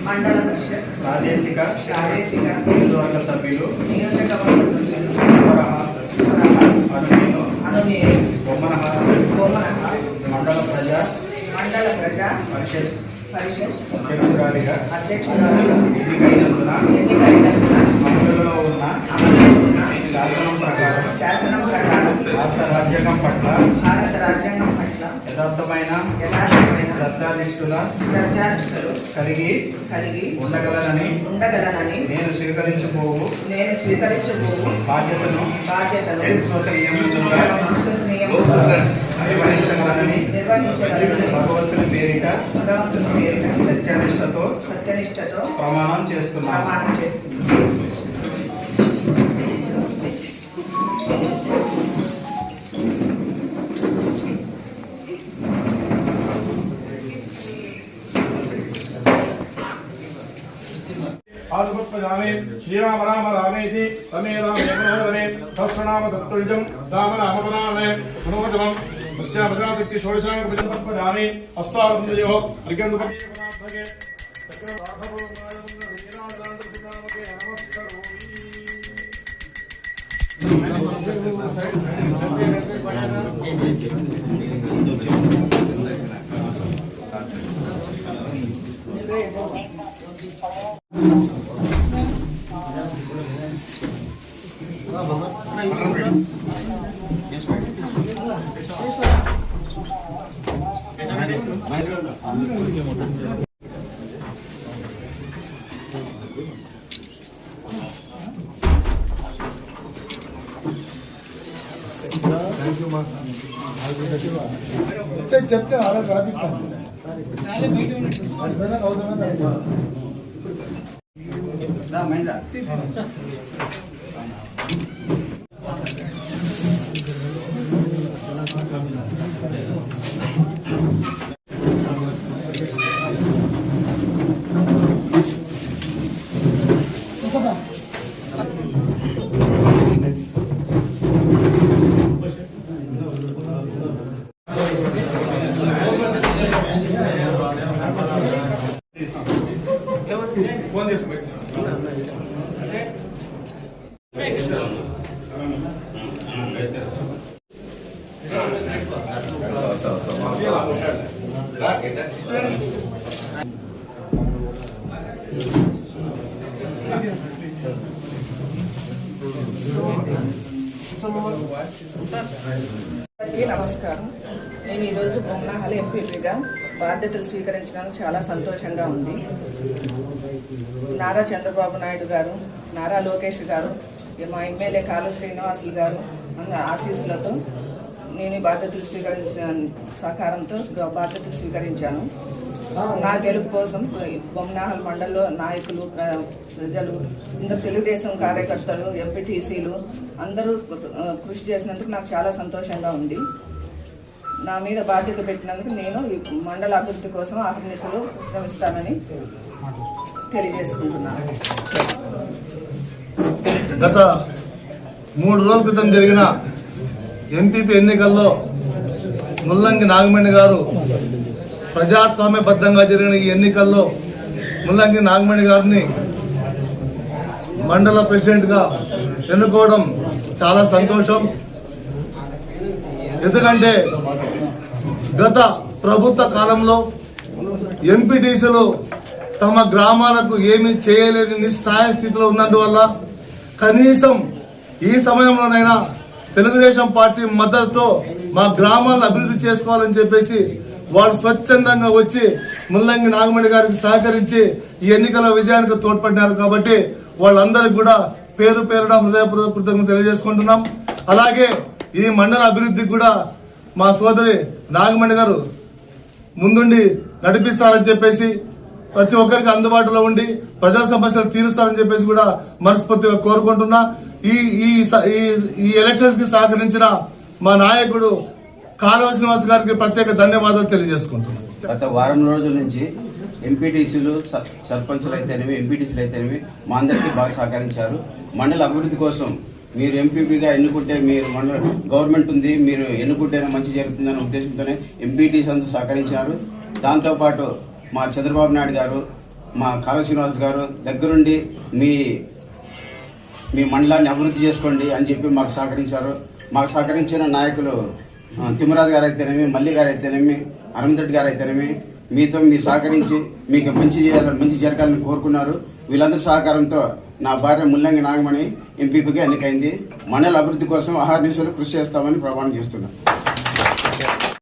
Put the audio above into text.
మండల పరిషత్ ప్రాదేశిక నియోజకవర్గ సభ్యులు అనుమేయ బొమ్మనహ మండల ప్రజా పరిషత్ అధ్యక్షురాలిగా ఎన్నికైనందున అమలులో ఉన్న శాసనం ప్రకారం భారత రాజ్యాంగం పట్ల యథార్థమైన శ్రద్ధానిష్ఠులు కలిగి ఉండగలనని నేను స్వీకరించబోవు బాధ్యతను విశ్వసనీయంగా నిర్వహించగలనని భగవంతుని పేరిట సత్యనిష్టతో ప్రమాణం చేస్తున్నాను. आत्मस्पदामे श्रीराम राम रामेति तमे रामे मनोहरे सहस्रनाम तत्तुल्यं राम नामपराणे मनोजवं तस्यापदादित्य षोडशांग पदामे अस्तारंदयो अर्घ्यंदुपति पदार्थके చెప్తే అలా రాపిస్తాను నమస్కారం. నేను ఈరోజు బొమ్మనహల్ ఎంపీగా బాధ్యతలు స్వీకరించడానికి చాలా సంతోషంగా ఉంది. నారా చంద్రబాబు నాయుడు గారు, నారా లోకేష్ గారు, మా ఎమ్మెల్యే కాలు శ్రీనివాసులు గారు ఆశీస్సులతో నేను బాధ్యతలు సహకారంతో బాధ్యతలు స్వీకరించాను. నా గెలుపు కోసం బొమ్మనహల్ మండలంలో నాయకులు, ప్రజలు, అందరు తెలుగుదేశం కార్యకర్తలు, ఎంపీటీసీలు అందరూ కృషి చేసినందుకు నాకు చాలా సంతోషంగా ఉంది. నా మీద బాధ్యత పెట్టినందుకు నేను ఈ మండల అభివృద్ధి కోసం అహర్నిశలు శ్రమిస్తానని తెలియజేసుకుంటున్నాను. గత 3 రోజుల క్రితం జరిగిన ఎంపీపీ ఎన్నికల్లో ముల్లంగి నాగమణి గారు ప్రజాస్వామ్యబద్ధంగా జరిగిన ఈ ఎన్నికల్లో ముల్లంగి నాగమణి గారిని మండల ప్రెసిడెంట్గా ఎన్నుకోవడం చాలా సంతోషం. ఎందుకంటే గత ప్రభుత్వ కాలంలో ఎంపీటీసీలు తమ గ్రామాలకు ఏమీ చేయలేని నిస్సహాయ స్థితిలో ఉన్నందువల్ల కనీసం ఈ సమయంలోనైనా తెలుగుదేశం పార్టీ మద్దతుతో మా గ్రామాలను అభివృద్ధి చేసుకోవాలని చెప్పేసి వాళ్ళు స్వచ్ఛందంగా వచ్చి ముల్లంగి నాగమణి గారికి సహకరించి ఈ ఎన్నికల విజయానికి తోడ్పడినారు. కాబట్టి వాళ్ళందరికీ కూడా పేరు పేరున హృదయపూర్వక కృతజ్ఞతలు తెలియజేసుకుంటున్నాం. అలాగే ఈ మండల అభివృద్ధికి కూడా మా సోదరి నాగమణి గారు ముందుండి నడిపిస్తారని చెప్పేసి, ప్రతి ఒక్కరికి అందుబాటులో ఉండి ప్రజా సమస్యలు తీరుస్తారని చెప్పేసి కూడా మనస్ఫూర్తిగా కోరుకుంటున్నా. ఈ ఎలక్షన్స్ కి సహకరించిన మా నాయకుడు కాలువ శ్రీనివాస్ గారికి ప్రత్యేక ధన్యవాదాలు తెలియజేసుకుంటున్నాం. గత వారం రోజుల నుంచి ఎంపీటీసీలు, సర్పంచులు అయితేనేమి, ఎంపీటీసీలు అయితేనేమి మా అందరికీ బాగా సహకరించారు. మండల అభివృద్ధి కోసం మీరు ఎంపీపీగా ఎన్నుకుంటే మీరు మండల గవర్నమెంట్ ఉంది, మీరు ఎన్నుకుంటేనే మంచి జరుగుతుందనే ఉద్దేశంతోనే ఎంపీటీసీ అంతా సహకరించారు. దాంతోపాటు మా చంద్రబాబు నాయుడు గారు, మా కాళ శ్రీనివాస్ గారు దగ్గరుండి మీ మండలాన్ని అభివృద్ధి చేసుకోండి అని చెప్పి మాకు సహకరించారు. మాకు సహకరించిన నాయకులు తిమ్మరాజు గారు అయితేనేమి, మల్లి గారు అయితేనేమి, అరవింద్ రెడ్డి గారు అయితేనేమి మీతో సహకరించి మీకు మంచి జరగాలని కోరుకున్నారు. వీళ్ళందరి సహకారంతో నా భార్య ముల్లంగి నాగమణి ఎంపీపీగా ఎన్నికైంది. మండల అభివృద్ధి కోసం అహర్నిశలు కృషి చేస్తామని ప్రమాణం చేస్తున్నాను.